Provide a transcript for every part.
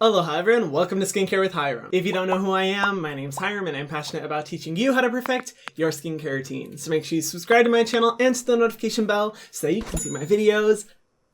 Aloha everyone, welcome to Skincare with Hyram. If you don't know who I am, my name's Hyram and I'm passionate about teaching you how to perfect your skincare routine. So make sure you subscribe to my channel and to the notification bell so that you can see my videos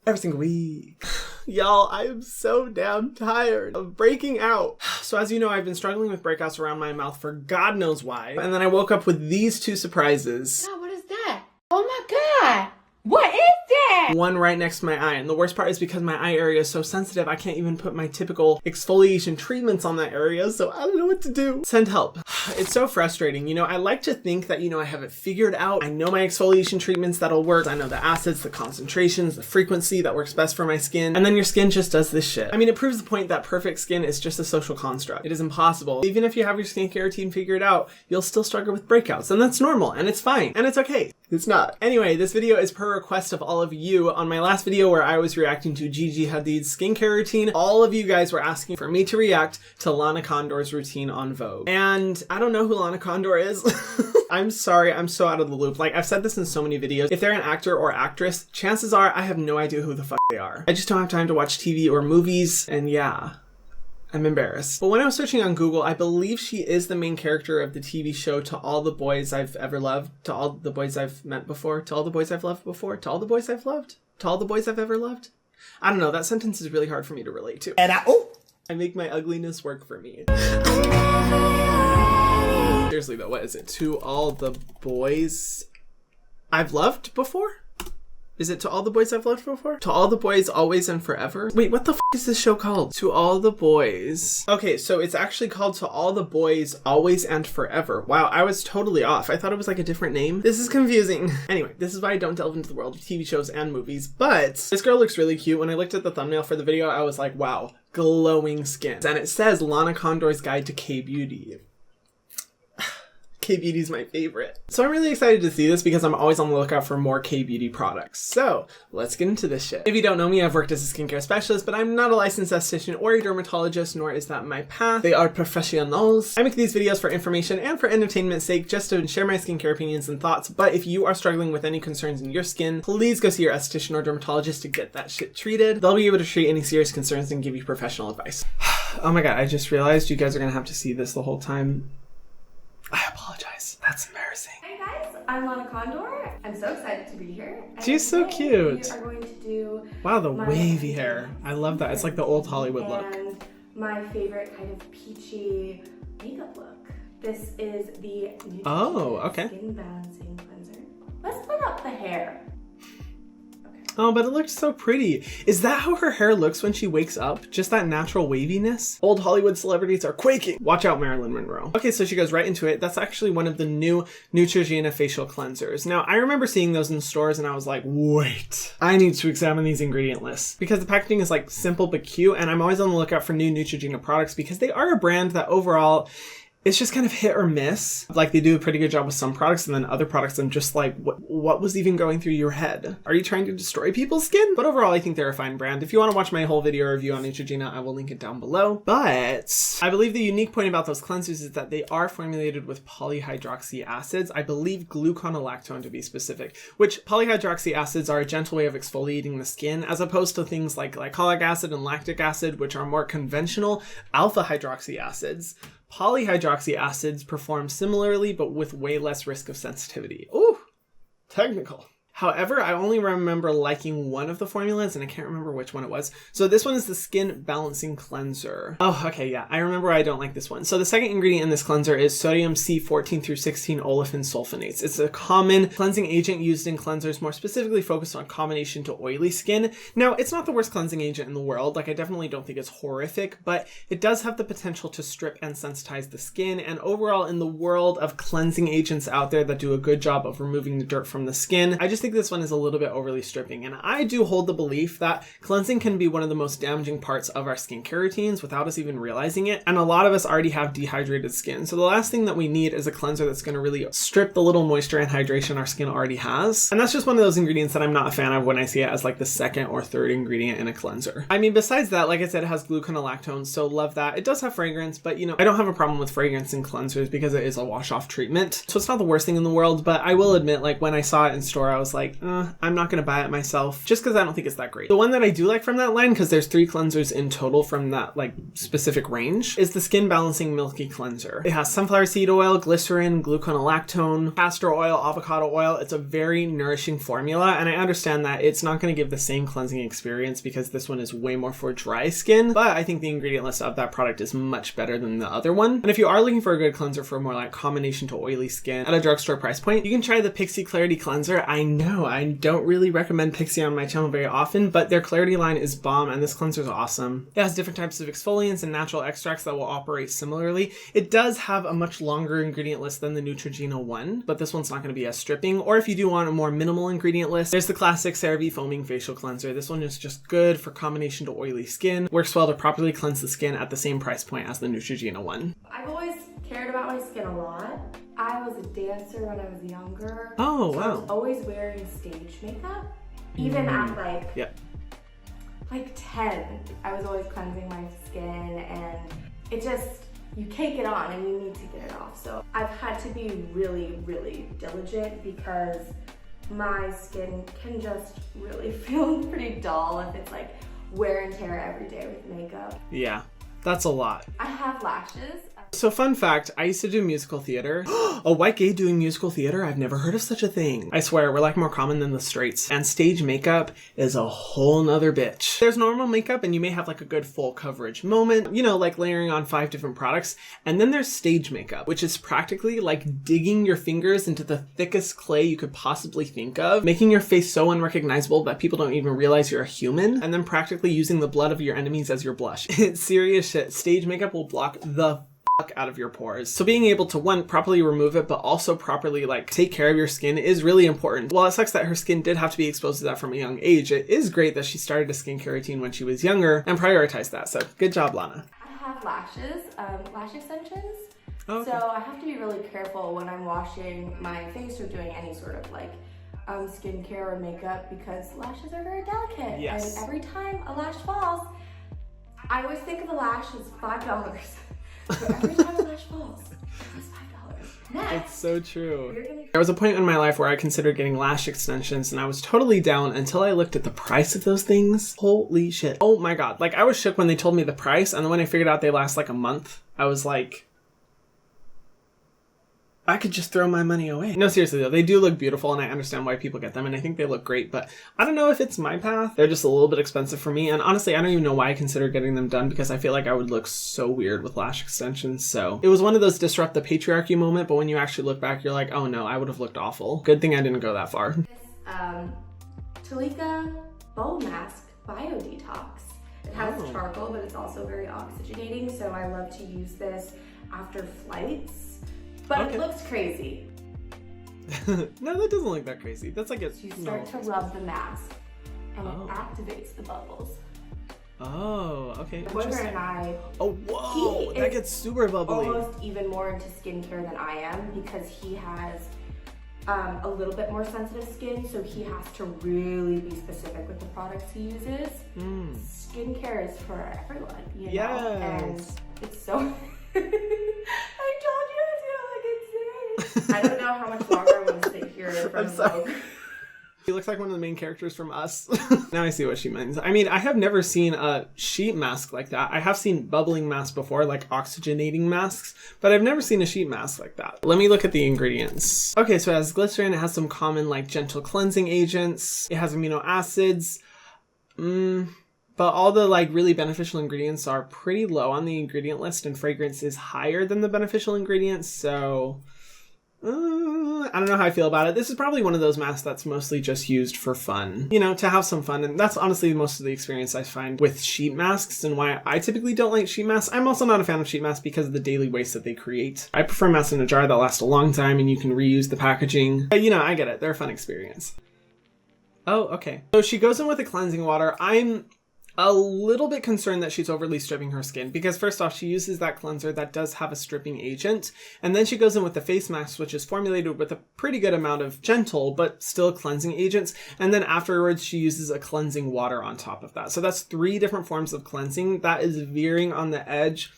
every single week. Y'all, I am so damn tired of breaking out. So as you know, I've been struggling with breakouts around my mouth for God knows why. And then I woke up with these two surprises. God, what is that? Oh my God! What is that? One right next to my eye, and the worst part is because my eye area is so sensitive, I can't even put my typical exfoliation treatments on that area, so I don't know what to do. Send help. It's so frustrating. You know, I like to think that, I have it figured out. I know my exfoliation treatments that'll work. I know the acids, the concentrations, the frequency that works best for my skin, and then your skin just does this shit. I mean, it proves the point that perfect skin is just a social construct. It is impossible. Even if you have your skincare routine figured out, you'll still struggle with breakouts, and that's normal, and it's fine, and it's okay. It's not. Anyway, this video is per request of all of you. On my last video where I was reacting to Gigi Hadid's skincare routine, all of you guys were asking for me to react to Lana Condor's routine on Vogue. And I don't know who Lana Condor is. I'm sorry, I'm so out of the loop. Like, I've said this in so many videos. If they're an actor or actress, chances are I have no idea who the fuck they are. I just don't have time to watch TV or movies, and yeah. I'm embarrassed. But when I was searching on Google, I believe she is the main character of the TV show To All the Boys I've Ever Loved, To All the Boys I've Met Before, To All the Boys I've Loved Before, To All the Boys I've Loved, To All the Boys I've Ever Loved. I don't know, that sentence is really hard for me to relate to. And I make my ugliness work for me. Seriously though, what is it? To All the Boys I've Loved Before? Is it To All the Boys I've Loved Before? To All the Boys Always and Forever? Wait, what the f is this show called? To All the Boys. Okay, so it's actually called To All the Boys Always and Forever. Wow, I was totally off. I thought it was like a different name. This is confusing. Anyway, this is why I don't delve into the world of TV shows and movies, but this girl looks really cute. When I looked at the thumbnail for the video, I was like, wow, glowing skin. And it says Lana Condor's Guide to K-Beauty. K-Beauty is my favorite. So I'm really excited to see this because I'm always on the lookout for more K-Beauty products. So let's get into this shit. If you don't know me, I've worked as a skincare specialist, but I'm not a licensed esthetician or a dermatologist, nor is that my path. They are professionals. I make these videos for information and for entertainment's sake, just to share my skincare opinions and thoughts. But if you are struggling with any concerns in your skin, please go see your esthetician or dermatologist to get that shit treated. They'll be able to treat any serious concerns and give you professional advice. Oh my God, I just realized you guys are gonna have to see this the whole time. I apologize. That's embarrassing. Hey guys, I'm Lana Condor. I'm so excited to be here. She's so cute. We are going to do wow, the wavy hair. I love that. It's like the old Hollywood look. And my favorite kind of peachy makeup look. This is the Skin Balancing Cleanser. Let's put up the hair. Oh, but it looks so pretty. Is that how her hair looks when she wakes up? Just that natural waviness? Old Hollywood celebrities are quaking. Watch out, Marilyn Monroe. Okay, so she goes right into it. That's actually one of the new Neutrogena facial cleansers. Now, I remember seeing those in stores and I was like, wait, I need to examine these ingredient lists because the packaging is like simple but cute, and I'm always on the lookout for new Neutrogena products because they are a brand that overall it's just kind of hit or miss. Like, they do a pretty good job with some products, and then other products I'm just like, what was even going through your head? Are you trying to destroy people's skin? But overall, I think they're a fine brand. If you want to watch my whole video review on Neutrogena, I will link it down below. But I believe the unique point about those cleansers is that they are formulated with polyhydroxy acids. I believe gluconolactone to be specific, which polyhydroxy acids are a gentle way of exfoliating the skin, as opposed to things like glycolic acid and lactic acid, which are more conventional alpha hydroxy acids. Polyhydroxy acids perform similarly, but with way less risk of sensitivity. Ooh, technical. However, I only remember liking one of the formulas, and I can't remember which one it was. So this one is the Skin Balancing Cleanser. Oh, okay, yeah. I remember I don't like this one. So the second ingredient in this cleanser is sodium C14 through 16 olefin sulfonates. It's a common cleansing agent used in cleansers, more specifically focused on combination to oily skin. Now, it's not the worst cleansing agent in the world. Like, I definitely don't think it's horrific, but it does have the potential to strip and sensitize the skin. And overall, in the world of cleansing agents out there that do a good job of removing the dirt from the skin, I just think this one is a little bit overly stripping, and I do hold the belief that cleansing can be one of the most damaging parts of our skincare routines without us even realizing it, and a lot of us already have dehydrated skin, so the last thing that we need is a cleanser that's going to really strip the little moisture and hydration our skin already has, and that's just one of those ingredients that I'm not a fan of when I see it as like the second or third ingredient in a cleanser. I mean, besides that, like I said, it has gluconolactone, so love that. It does have fragrance, but I don't have a problem with fragrance in cleansers because it is a wash-off treatment, so it's not the worst thing in the world, but I will admit, like, when I saw it in store, I was like, I'm not going to buy it myself just because I don't think it's that great. The one that I do like from that line, because there's 3 cleansers in total from that like specific range, is the Skin Balancing Milky Cleanser. It has sunflower seed oil, glycerin, gluconolactone, castor oil, avocado oil. It's a very nourishing formula, and I understand that it's not going to give the same cleansing experience because this one is way more for dry skin, but I think the ingredient list of that product is much better than the other one. And if you are looking for a good cleanser for more like combination to oily skin at a drugstore price point, you can try the Pixi Clarity Cleanser. I know I don't really recommend Pixi on my channel very often, but their Clarity line is bomb and this cleanser is awesome. It has different types of exfoliants and natural extracts that will operate similarly. It does have a much longer ingredient list than the Neutrogena one, but this one's not going to be as stripping. Or if you do want a more minimal ingredient list, there's the classic CeraVe Foaming Facial Cleanser. This one is just good for combination to oily skin. Works well to properly cleanse the skin at the same price point as the Neutrogena one. I've always cared about my skin a lot. I was a dancer when I was younger. Oh, so wow. I was always wearing stage makeup. Even at like 10, I was always cleansing my skin, and it just, you can't get on and you need to get it off. So I've had to be really, really diligent because my skin can just really feel pretty dull if it's like wear and tear every day with makeup. Yeah, that's a lot. I have lashes. So fun fact, I used to do musical theater. A white gay doing musical theater? I've never heard of such a thing. I swear, we're like more common than the straights. And stage makeup is a whole nother bitch. There's normal makeup and you may have like a good full coverage moment, you know, like layering on 5 different products. And then there's stage makeup, which is practically like digging your fingers into the thickest clay you could possibly think of, making your face so unrecognizable that people don't even realize you're a human, and then practically using the blood of your enemies as your blush. It's serious shit. Stage makeup will block the out of your pores. So being able to, one, properly remove it, but also properly like take care of your skin is really important. While it sucks that her skin did have to be exposed to that from a young age, it is great that she started a skincare routine when she was younger and prioritized that. So good job, Lana. I have lashes, lash extensions. Oh, okay. So I have to be really careful when I'm washing my face or doing any sort of like skincare or makeup because lashes are very delicate. Yes. And every time a lash falls, I always think of a lash as $5. So every time a lash falls, it's $5. Next, it's so true. There was a point in my life where I considered getting lash extensions and I was totally down until I looked at the price of those things. Holy shit. Oh my god. Like I was shook when they told me the price, and then when I figured out they last like a month, I was like, I could just throw my money away. No, seriously though, they do look beautiful and I understand why people get them and I think they look great, but I don't know if it's my path. They're just a little bit expensive for me, and honestly, I don't even know why I consider getting them done because I feel like I would look so weird with lash extensions. So it was one of those disrupt the patriarchy moment, but when you actually look back, you're like, oh no, I would have looked awful. Good thing I didn't go that far. This Talika Bow Mask Bio Detox. It has charcoal, but it's also very oxygenating, so I love to use this after flights. But it looks crazy. No, that doesn't look that crazy. That's like a... You start to rub the mask, and it activates the bubbles. Oh, okay. My boyfriend and I... Oh, whoa! That gets super bubbly. Almost even more into skincare than I am because he has a little bit more sensitive skin, so he has to really be specific with the products he uses. Skincare is for everyone, you know? And it's so... I told you I feel like insane. I don't know how much longer I'm going to sit here in front of Vogue. He looks like one of the main characters from Us. Now I see what she means. I mean, I have never seen a sheet mask like that. I have seen bubbling masks before, like oxygenating masks, but I've never seen a sheet mask like that. Let me look at the ingredients. Okay, so it has glycerin. It has some common like gentle cleansing agents. It has amino acids. But all the like really beneficial ingredients are pretty low on the ingredient list, and fragrance is higher than the beneficial ingredients. So I don't know how I feel about it. This is probably one of those masks that's mostly just used for fun, you know, to have some fun. And that's honestly most of the experience I find with sheet masks and why I typically don't like sheet masks. I'm also not a fan of sheet masks because of the daily waste that they create. I prefer masks in a jar that last a long time and you can reuse the packaging. But you know, I get it. They're a fun experience. Oh, okay. So she goes in with a cleansing water. I'm a little bit concerned that she's overly stripping her skin because first off, she uses that cleanser that does have a stripping agent, and then she goes in with the face mask, which is formulated with a pretty good amount of gentle but still cleansing agents, and then afterwards she uses a cleansing water on top of that. So that's 3 different forms of cleansing. That is veering on the edge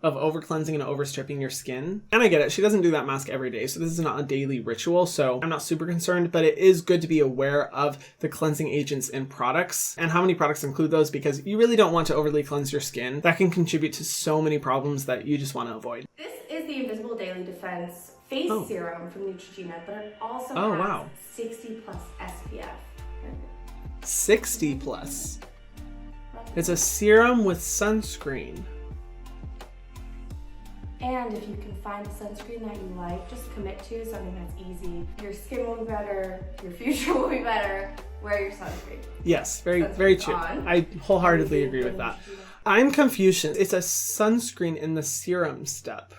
of over cleansing and over stripping your skin. And I get it, she doesn't do that mask every day, so this is not a daily ritual, so I'm not super concerned, but it is good to be aware of the cleansing agents in products and how many products include those, because you really don't want to overly cleanse your skin. That can contribute to so many problems that you just want to avoid. This is the Invisible Daily Defense Face Serum from Neutrogena, but it also has 60 plus SPF. 60 plus. It's a serum with sunscreen. And if you can find a sunscreen that you like, just commit to something that's easy. Your skin will be better, your future will be better. Wear your sunscreen. Yes, very true. I wholeheartedly agree with that. I'm confused. It's a sunscreen in the serum step.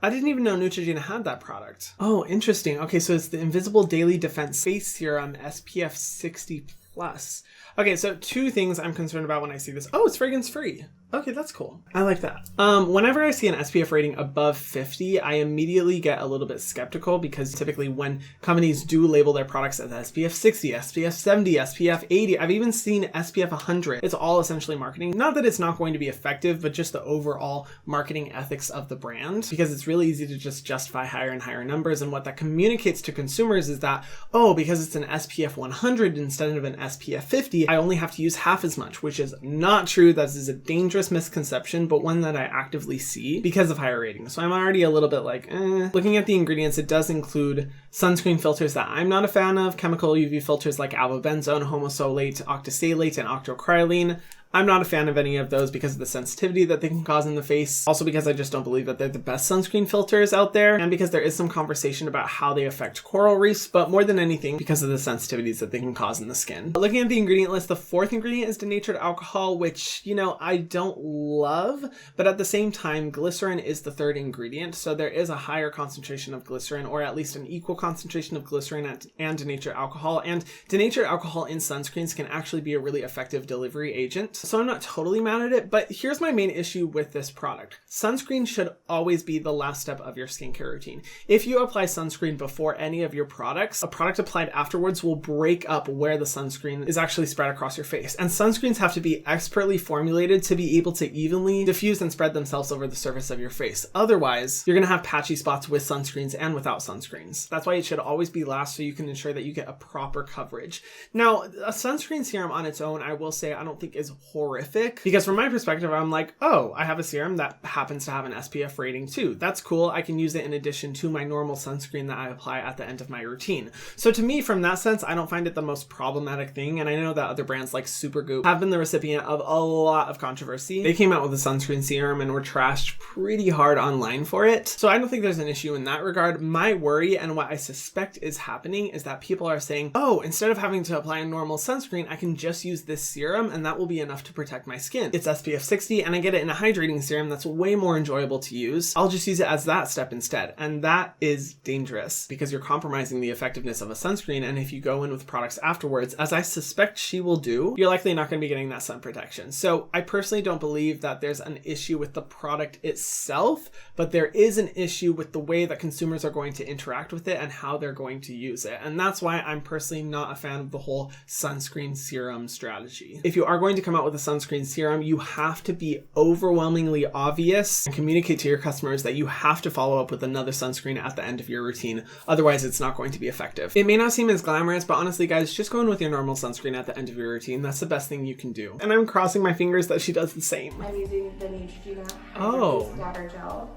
I didn't even know Neutrogena had that product. Oh, interesting. Okay, so it's the Invisible Daily Defense Face Serum SPF 60 plus. Okay, so two things I'm concerned about when I see this. Oh, it's fragrance free. Okay, that's cool. I like that. Whenever I see an SPF rating above 50, I immediately get a little bit skeptical, because typically when companies do label their products as SPF 60, SPF 70, SPF 80, I've even seen SPF 100. It's all essentially marketing. Not that it's not going to be effective, but just the overall marketing ethics of the brand, because it's really easy to just justify higher and higher numbers. And what that communicates to consumers is that, oh, because it's an SPF 100 instead of an SPF 50, I only have to use half as much, which is not true. That is a dangerous misconception, but one that I actively see because of higher ratings. So I'm already a little bit like, Looking at the ingredients, it does include sunscreen filters that I'm not a fan of, chemical UV filters like albendazole, homosolate, octisalate, and octocrylene. I'm not a fan of any of those because of the sensitivity that they can cause in the face. Also because I just don't believe that they're the best sunscreen filters out there, and because there is some conversation about how they affect coral reefs, but more than anything because of the sensitivities that they can cause in the skin. Looking at the ingredient list, the fourth ingredient is denatured alcohol, which, I don't love, but at the same time, glycerin is the third ingredient, so there is a higher concentration of glycerin, or at least an equal concentration of glycerin and denatured alcohol, and denatured alcohol in sunscreens can actually be a really effective delivery agent. So I'm not totally mad at it, but here's my main issue with this product. Sunscreen should always be the last step of your skincare routine. If you apply sunscreen before any of your products, a product applied afterwards will break up where the sunscreen is actually spread across your face. And sunscreens have to be expertly formulated to be able to evenly diffuse and spread themselves over the surface of your face. Otherwise, you're gonna have patchy spots with sunscreens and without sunscreens. That's why it should always be last, so you can ensure that you get a proper coverage. Now, a sunscreen serum on its own, I will say, I don't think is horrific, because from my perspective, I'm like, oh, I have a serum that happens to have an SPF rating too. That's cool. I can use it in addition to my normal sunscreen that I apply at the end of my routine. So to me, from that sense, I don't find it the most problematic thing. And I know that other brands like Supergoop have been the recipient of a lot of controversy. They came out with a sunscreen serum and were trashed pretty hard online for it. So I don't think there's an issue in that regard. My worry, and what I suspect is happening, is that people are saying, oh, instead of having to apply a normal sunscreen, I can just use this serum and that will be enough to protect my skin. It's SPF 60 and I get it in a hydrating serum that's way more enjoyable to use. I'll just use it as that step instead. And that is dangerous, because you're compromising the effectiveness of a sunscreen. And if you go in with products afterwards, as I suspect she will do, you're likely not going to be getting that sun protection. So I personally don't believe that there's an issue with the product itself, but there is an issue with the way that consumers are going to interact with it and how they're going to use it. And that's why I'm personally not a fan of the whole sunscreen serum strategy. If you are going to come out with a sunscreen serum, you have to be overwhelmingly obvious and communicate to your customers that you have to follow up with another sunscreen at the end of your routine. Otherwise, it's not going to be effective. It may not seem as glamorous, but honestly, guys, just go in with your normal sunscreen at the end of your routine. That's the best thing you can do. And I'm crossing my fingers that she does the same. I'm using the Neutrogena Water Gel.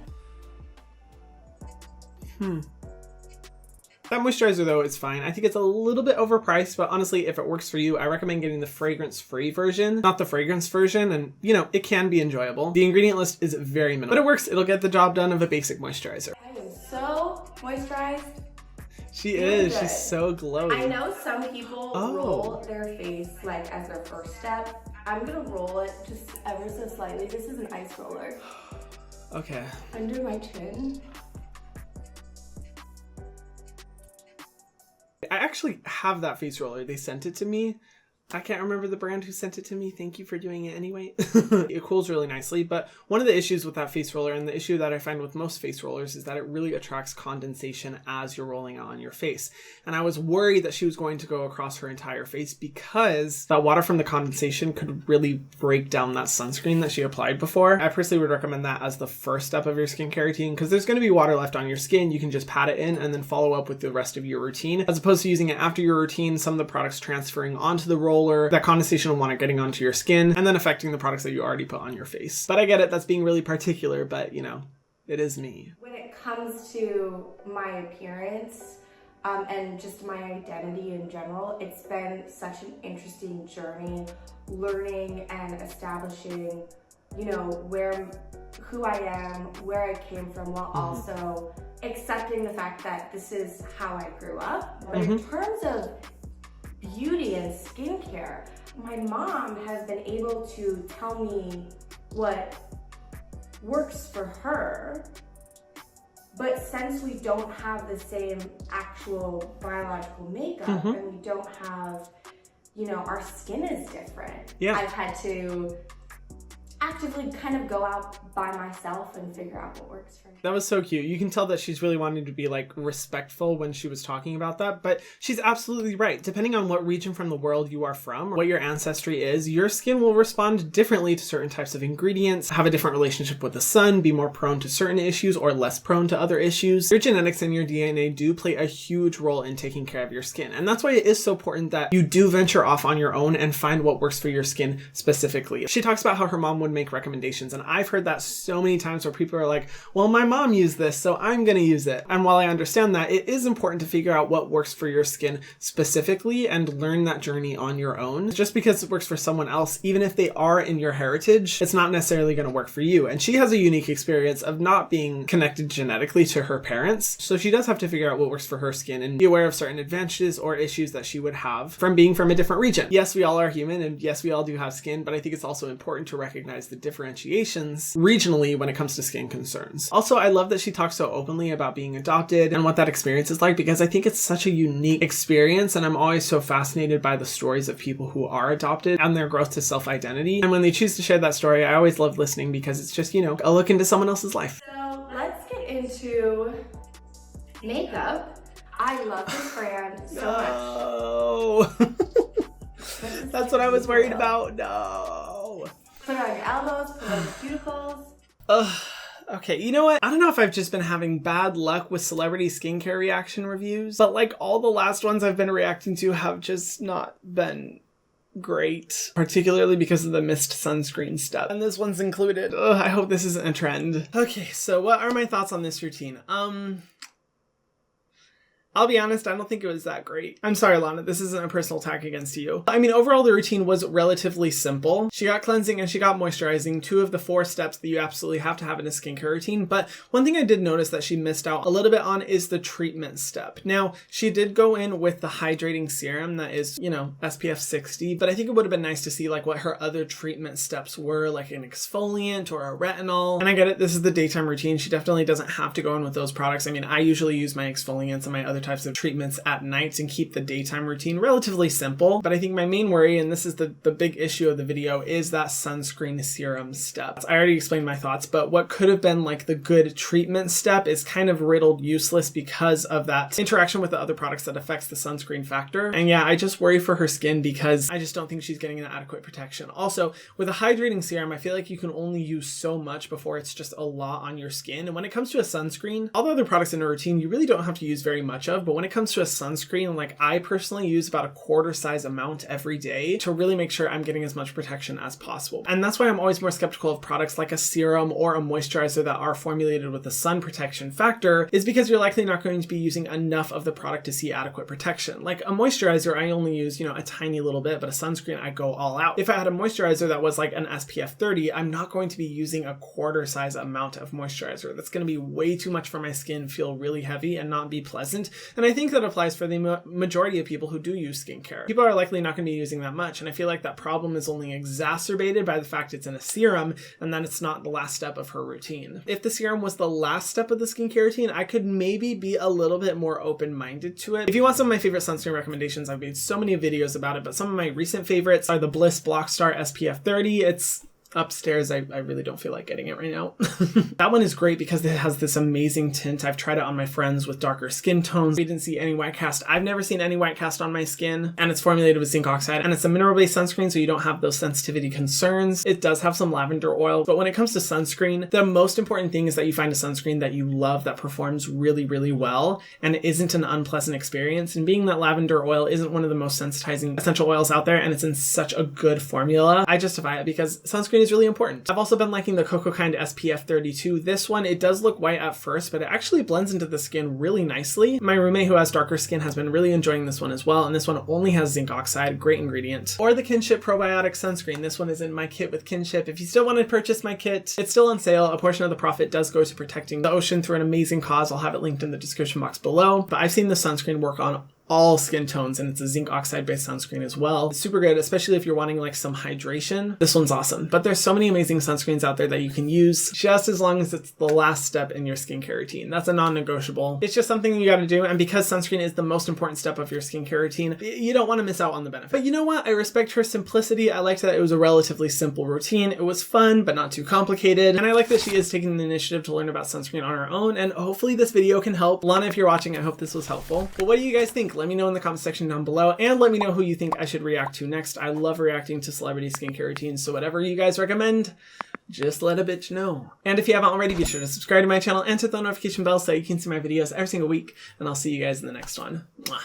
That moisturizer, though, is fine. I think it's a little bit overpriced, but honestly, if it works for you, I recommend getting the fragrance-free version, not the fragrance version, and, it can be enjoyable. The ingredient list is very minimal, but it works. It'll get the job done of a basic moisturizer. I am so moisturized. She is. She's so glowy. I know some people roll their face as their first step. I'm gonna roll it just ever so slightly. This is an ice roller. Okay. Under my chin. I actually have that face roller. They sent it to me. I can't remember the brand who sent it to me. Thank you for doing it anyway. It cools really nicely, but one of the issues with that face roller, and the issue that I find with most face rollers, is that it really attracts condensation as you're rolling it on your face. And I was worried that she was going to go across her entire face because that water from the condensation could really break down that sunscreen that she applied before. I personally would recommend that as the first step of your skincare routine, because there's going to be water left on your skin. You can just pat it in and then follow up with the rest of your routine, as opposed to using it after your routine. Some of the products transferring onto the roller, that condensation will want it getting onto your skin and then affecting the products that you already put on your face. But I get it, that's being really particular, but you know, it is me. When it comes to my appearance and just my identity in general, it's been such an interesting journey learning and establishing, you know, who I am, where I came from, while also accepting the fact that this is how I grew up. But in terms of beauty and skincare, my mom has been able to tell me what works for her, but since we don't have the same actual biological makeup and we don't have, you know, our skin is different. Yeah. I've had to actively kind of go out by myself and figure out what works for me. That was so cute. You can tell that she's really wanting to be like respectful when she was talking about that, but she's absolutely right. Depending on what region from the world you are from, or what your ancestry is, your skin will respond differently to certain types of ingredients, have a different relationship with the sun, be more prone to certain issues or less prone to other issues. Your genetics and your DNA do play a huge role in taking care of your skin. And that's why it is so important that you do venture off on your own and find what works for your skin specifically. She talks about how her mom would make recommendations, and I've heard that so many times where people are like, well, my mom used this, so I'm gonna use it. And while I understand that, it is important to figure out what works for your skin specifically and learn that journey on your own. Just because it works for someone else, even if they are in your heritage, it's not necessarily gonna work for you. And she has a unique experience of not being connected genetically to her parents, so she does have to figure out what works for her skin and be aware of certain advantages or issues that she would have from being from a different region. Yes, we all are human, and yes, we all do have skin, but I think it's also important to recognize the differentiations regionally when it comes to skin concerns. Also, I love that she talks so openly about being adopted and what that experience is like, because I think it's such a unique experience, and I'm always so fascinated by the stories of people who are adopted and their growth to self-identity. And when they choose to share that story, I always love listening, because it's just, you know, a look into someone else's life. So let's get into makeup. I love this brand so much. That's what I was worried about. No. Put it on your elbows, put it on your cuticles. Ugh. Okay, you know what? I don't know if I've just been having bad luck with celebrity skincare reaction reviews, but like all the last ones I've been reacting to have just not been great, particularly because of the mist sunscreen step. And this one's included. Ugh, I hope this isn't a trend. Okay, so what are my thoughts on this routine? I'll be honest, I don't think it was that great. I'm sorry, Lana, this isn't a personal attack against you. I mean, overall, the routine was relatively simple. She got cleansing and she got moisturizing, 2 of the 4 steps that you absolutely have to have in a skincare routine. But one thing I did notice that she missed out a little bit on is the treatment step. Now, she did go in with the hydrating serum that is, you know, SPF 60, but I think it would have been nice to see like what her other treatment steps were, like an exfoliant or a retinol. And I get it, this is the daytime routine. She definitely doesn't have to go in with those products. I mean, I usually use my exfoliants and my other types of treatments at night and keep the daytime routine relatively simple. But I think my main worry, and this is the big issue of the video, is that sunscreen serum step. I already explained my thoughts, but what could have been like the good treatment step is kind of riddled useless because of that interaction with the other products that affects the sunscreen factor. And yeah, I just worry for her skin because I just don't think she's getting an adequate protection. Also, with a hydrating serum, I feel like you can only use so much before it's just a lot on your skin. And when it comes to a sunscreen, all the other products in a routine, you really don't have to use very much of, but when it comes to a sunscreen, like I personally use about a quarter size amount every day to really make sure I'm getting as much protection as possible. And that's why I'm always more skeptical of products like a serum or a moisturizer that are formulated with a sun protection factor, is because you're likely not going to be using enough of the product to see adequate protection. Like a moisturizer, I only use, you know, a tiny little bit, but a sunscreen, I go all out. If I had a moisturizer that was like an SPF 30, I'm not going to be using a quarter size amount of moisturizer. That's going to be way too much for my skin, feel really heavy and not be pleasant. And I think that applies for the majority of people who do use skincare. People are likely not going to be using that much, and I feel like that problem is only exacerbated by the fact it's in a serum and that it's not the last step of her routine. If the serum was the last step of the skincare routine, I could maybe be a little bit more open-minded to it. If you want some of my favorite sunscreen recommendations, I've made so many videos about it, but some of my recent favorites are the Bliss Blockstar SPF 30. It's upstairs. I really don't feel like getting it right now. That one is great because it has this amazing tint. I've tried it on my friends with darker skin tones. We didn't see any white cast. I've never seen any white cast on my skin, and it's formulated with zinc oxide, and it's a mineral-based sunscreen, so you don't have those sensitivity concerns. It does have some lavender oil, but when it comes to sunscreen, the most important thing is that you find a sunscreen that you love, that performs really, really well, and it isn't an unpleasant experience. And being that lavender oil isn't one of the most sensitizing essential oils out there, and it's in such a good formula, I justify it because sunscreen is really important. I've also been liking the Cocoa Kind SPF 32. This one, it does look white at first, but it actually blends into the skin really nicely. My roommate who has darker skin has been really enjoying this one as well, and this one only has zinc oxide, great ingredient. Or the Kinship Probiotic Sunscreen. This one is in my kit with Kinship. If you still want to purchase my kit, it's still on sale. A portion of the profit does go to protecting the ocean through an amazing cause. I'll have it linked in the description box below. But I've seen the sunscreen work on all skin tones, and it's a zinc oxide based sunscreen as well. It's super good, especially if you're wanting like some hydration. This one's awesome. But there's so many amazing sunscreens out there that you can use just as long as it's the last step in your skincare routine. That's a non-negotiable. It's just something you got to do, and because sunscreen is the most important step of your skincare routine, you don't want to miss out on the benefit. But you know what? I respect her simplicity. I liked that it was a relatively simple routine. It was fun, but not too complicated. And I like that she is taking the initiative to learn about sunscreen on her own, and hopefully this video can help. Lana, if you're watching, I hope this was helpful. But what do you guys think? Let me know in the comment section down below, and let me know who you think I should react to next. I love reacting to celebrity skincare routines, so whatever you guys recommend, just let a bitch know. And if you haven't already, be sure to subscribe to my channel and hit the notification bell so you can see my videos every single week, and I'll see you guys in the next one. Mwah.